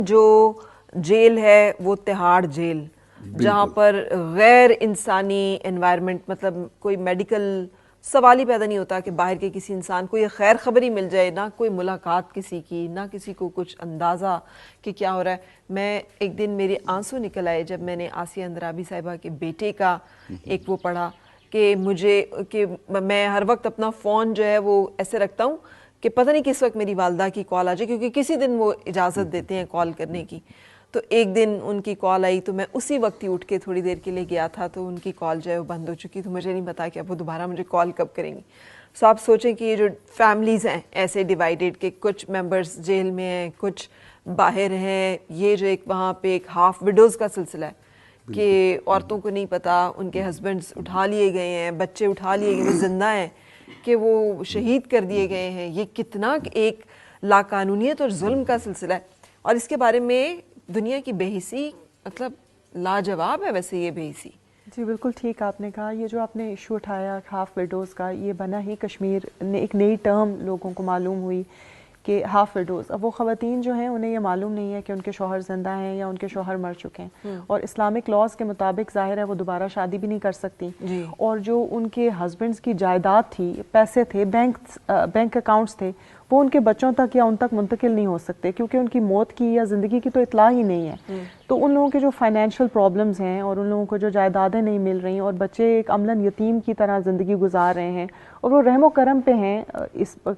جو جیل ہے وہ تہاڑ جیل، جہاں پر غیر انسانی انوائرمنٹ، مطلب کوئی میڈیکل سوال ہی پیدا نہیں ہوتا کہ باہر کے کسی انسان کو یہ خیر خبری مل جائے، نہ کوئی ملاقات کسی کی، نہ کسی کو کچھ اندازہ کہ کیا ہو رہا ہے۔ میں ایک دن میرے آنسو نکل آئے جب میں نے آسیہ اندرابی صاحبہ کے بیٹے کا ایک وہ پڑھا کہ میں ہر وقت اپنا فون جو ہے وہ ایسے رکھتا ہوں کہ پتہ نہیں کس وقت میری والدہ کی کال آ جائے، کیونکہ کسی دن وہ اجازت دیتے ہیں کال کرنے کی۔ تو ایک دن ان کی کال آئی تو میں اسی وقت ہی اٹھ کے تھوڑی دیر کے لیے گیا تھا، تو ان کی کال جو ہے وہ بند ہو چکی، تو مجھے نہیں پتا کہ اب وہ دوبارہ مجھے کال کب کریں گی۔ سو آپ سوچیں کہ یہ جو فیملیز ہیں ایسے ڈیوائیڈیڈ کہ کچھ ممبرز جیل میں ہیں، کچھ باہر ہیں، یہ جو ایک وہاں پہ ایک ہاف وڈوز کا سلسلہ ہے کہ عورتوں کو نہیں پتا، ان کے ہسبینڈز اٹھا لیے گئے ہیں، بچے اٹھا لیے گئے، وہ زندہ ہیں کہ وہ شہید کر دیے گئے ہیں۔ یہ کتنا ایک لاقانونیت اور ظلم کا سلسلہ ہے، اور اس کے بارے میں دنیا کی بے حسی مطلب لاجواب ہے ویسے یہ بے حسی۔ جی بالکل ٹھیک آپ نے کہا، یہ جو آپ نے ایشو اٹھایا ہاف ویڈوز کا، یہ بنا ہی کشمیر نے ایک نئی ٹرم لوگوں کو معلوم ہوئی کہ ہاف ویڈوز۔ اب وہ خواتین جو ہیں انہیں یہ معلوم نہیں ہے کہ ان کے شوہر زندہ ہیں یا ان کے شوہر مر چکے ہیں، اور اسلامک لاز کے مطابق ظاہر ہے وہ دوبارہ شادی بھی نہیں کر سکتی، اور جو ان کے ہسبینڈز کی جائیداد تھی، پیسے تھے، بینک اکاؤنٹس تھے، وہ ان کے بچوں تک یا ان تک منتقل نہیں ہو سکتے، کیونکہ ان کی موت کی یا زندگی کی تو اطلاع ہی نہیں ہے۔ تو ان لوگوں کے جو فائنینشیل پرابلمز ہیں اور ان لوگوں کو جو جائیدادیں نہیں مل رہی، اور بچے ایک عملاً یتیم کی طرح زندگی گزار رہے ہیں، اور وہ رحم و کرم پہ ہیں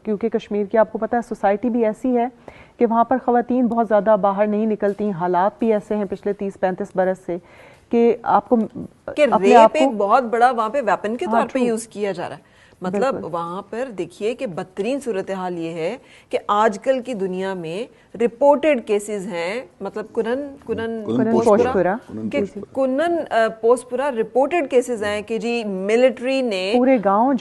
کیونکہ کشمیر کی آپ کو پتہ ہے سوسائٹی بھی ایسی ہے کہ وہاں پر خواتین بہت زیادہ باہر نہیں نکلتی، حالات بھی ایسے ہیں پچھلے 30-35 برس سے کہ آپ کو ریپ ایک بہت بڑا وہاں پہ ویپن کے طور پہ یوز کیا جا رہا ہے۔ مطلب وہاں پر دیکھیے کہ بدترین صورتحال یہ ہے کہ آج کل کی دنیا میں رپورٹڈ کیسز ہیں، مطلب کنن پوسپورا رپورٹڈ کیسز ہیں کہ جی ملٹری نے پورے گاؤں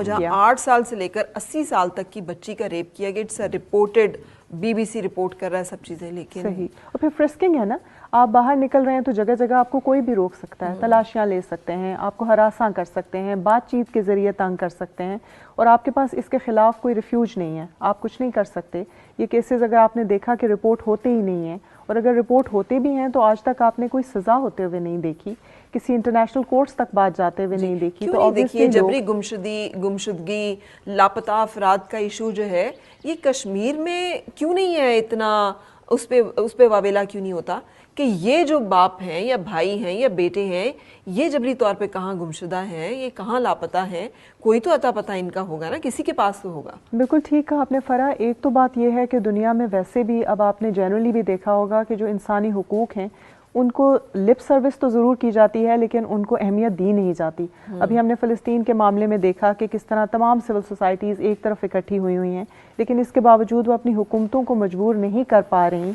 جہاں 8 سال سے لے کر 80 سال تک کی بچی کا ریپ کیا گیا، اٹس رپورٹڈ، BBC رپورٹ کر رہا ہے سب چیزیں۔ لیکن صحیح، اور پھر فرسکنگ ہے نا، آپ باہر نکل رہے ہیں تو جگہ جگہ آپ کو کوئی بھی روک سکتا ہے، تلاشیاں لے سکتے ہیں، آپ کو ہراساں کر سکتے ہیں، بات چیت کے ذریعے تنگ کر سکتے ہیں، اور آپ کے پاس اس کے خلاف کوئی ریفیوج نہیں ہے، آپ کچھ نہیں کر سکتے۔ یہ کیسز اگر آپ نے دیکھا کہ رپورٹ ہوتے ہی نہیں ہیں، اور اگر رپورٹ ہوتے بھی ہیں تو آج تک آپ نے کوئی سزا ہوتے ہوئے نہیں دیکھی، کسی انٹرنیشنل کورٹس تک بات جاتے ہوئے نہیں دیکھی۔ تو دیکھیے جبری گمشدگی، لاپتہ افراد کا ایشو جو ہے یہ کشمیر میں کیوں نہیں ہے اتنا، اس پہ واویلا کیوں نہیں ہوتا کہ یہ جو باپ ہیں یا بھائی ہیں یا بیٹے ہیں، یہ جبری طور پہ کہاں گمشدہ ہیں، یہ کہاں لاپتہ ہیں، کوئی تو عطا پتہ ان کا ہوگا نا، کسی کے پاس تو ہوگا۔ بالکل ٹھیک کہا آپ نے فرح۔ ایک تو بات یہ ہے کہ دنیا میں ویسے بھی اب آپ نے جنرلی بھی دیکھا ہوگا کہ جو انسانی حقوق ہیں ان کو لپ سروس تو ضرور کی جاتی ہے لیکن ان کو اہمیت دی نہیں جاتی۔ ابھی ہم نے فلسطین کے معاملے میں دیکھا کہ کس طرح تمام سول سوسائٹیز ایک طرف اکٹھی ہوئی ہیں، لیکن اس کے باوجود وہ اپنی حکومتوں کو مجبور نہیں کر پا رہی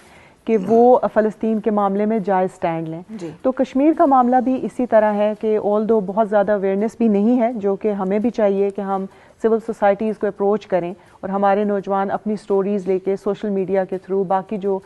کہ وہ فلسطین کے معاملے میں جائز سٹینڈ لیں۔ تو کشمیر کا معاملہ بھی اسی طرح ہے کہ آلدو بہت زیادہ اویئرنیس بھی نہیں ہے، جو کہ ہمیں بھی چاہیے کہ ہم سول سوسائٹیز کو اپروچ کریں، اور ہمارے نوجوان اپنی سٹوریز لے کے سوشل میڈیا کے تھرو، باقی جو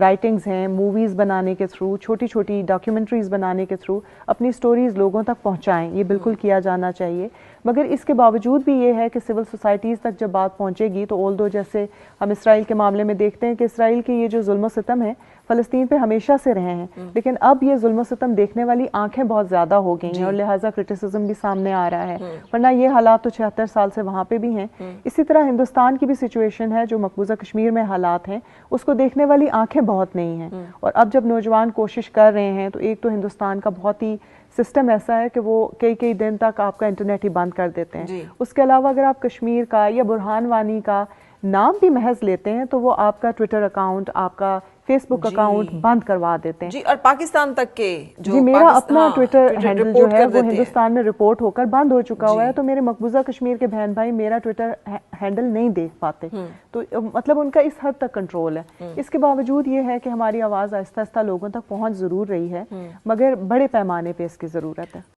رائٹنگز ہیں، موویز بنانے کے تھرو، چھوٹی چھوٹی ڈاکیومنٹریز بنانے کے تھرو اپنی سٹوریز لوگوں تک پہنچائیں، یہ بالکل کیا جانا چاہیے۔ مگر اس کے باوجود بھی یہ ہے کہ سول سوسائٹیز تک جب بات پہنچے گی تو آلدو جیسے ہم اسرائیل کے معاملے میں دیکھتے ہیں کہ اسرائیل کے یہ جو ظلم و ستم ہے فلسطین پہ ہمیشہ سے رہے ہیں، لیکن اب یہ ظلم و ستم دیکھنے والی آنکھیں بہت زیادہ ہو گئی ہیں، اور لہٰذا کرٹیسزم بھی سامنے آ رہا ہے، ورنہ یہ حالات تو 76 سال سے وہاں پہ بھی ہیں۔ اسی طرح ہندوستان کی بھی سچویشن ہے، جو مقبوضہ کشمیر میں حالات ہیں اس کو دیکھنے والی آنکھیں بہت نہیں ہیں، اور اب جب نوجوان کوشش کر رہے ہیں تو ایک تو ہندوستان کا بہت ہی سسٹم ایسا ہے کہ وہ کئی دن تک آپ کا انٹرنیٹ ہی بند کر دیتے ہیں۔ اس کے علاوہ اگر آپ کشمیر کا یا برہان وانی کا نام بھی محض لیتے ہیں تو وہ آپ کا ٹویٹر اکاؤنٹ، آپ کا فیس بک اکاؤنٹ بند کروا دیتے ہیں۔ اور پاکستان تک کے جی میرا اپنا ٹویٹر ہینڈل جو ہے وہ ہندوستان میں رپورٹ ہو کر بند ہو چکا ہوا ہے، تو میرے مقبوضہ کشمیر کے بہن بھائی میرا ٹویٹر ہینڈل نہیں دیکھ پاتے، تو مطلب ان کا اس حد تک کنٹرول ہے۔ اس کے باوجود یہ ہے کہ ہماری آواز آہستہ آہستہ لوگوں تک پہنچ ضرور رہی ہے، مگر بڑے پیمانے پہ اس کی ضرورت ہے۔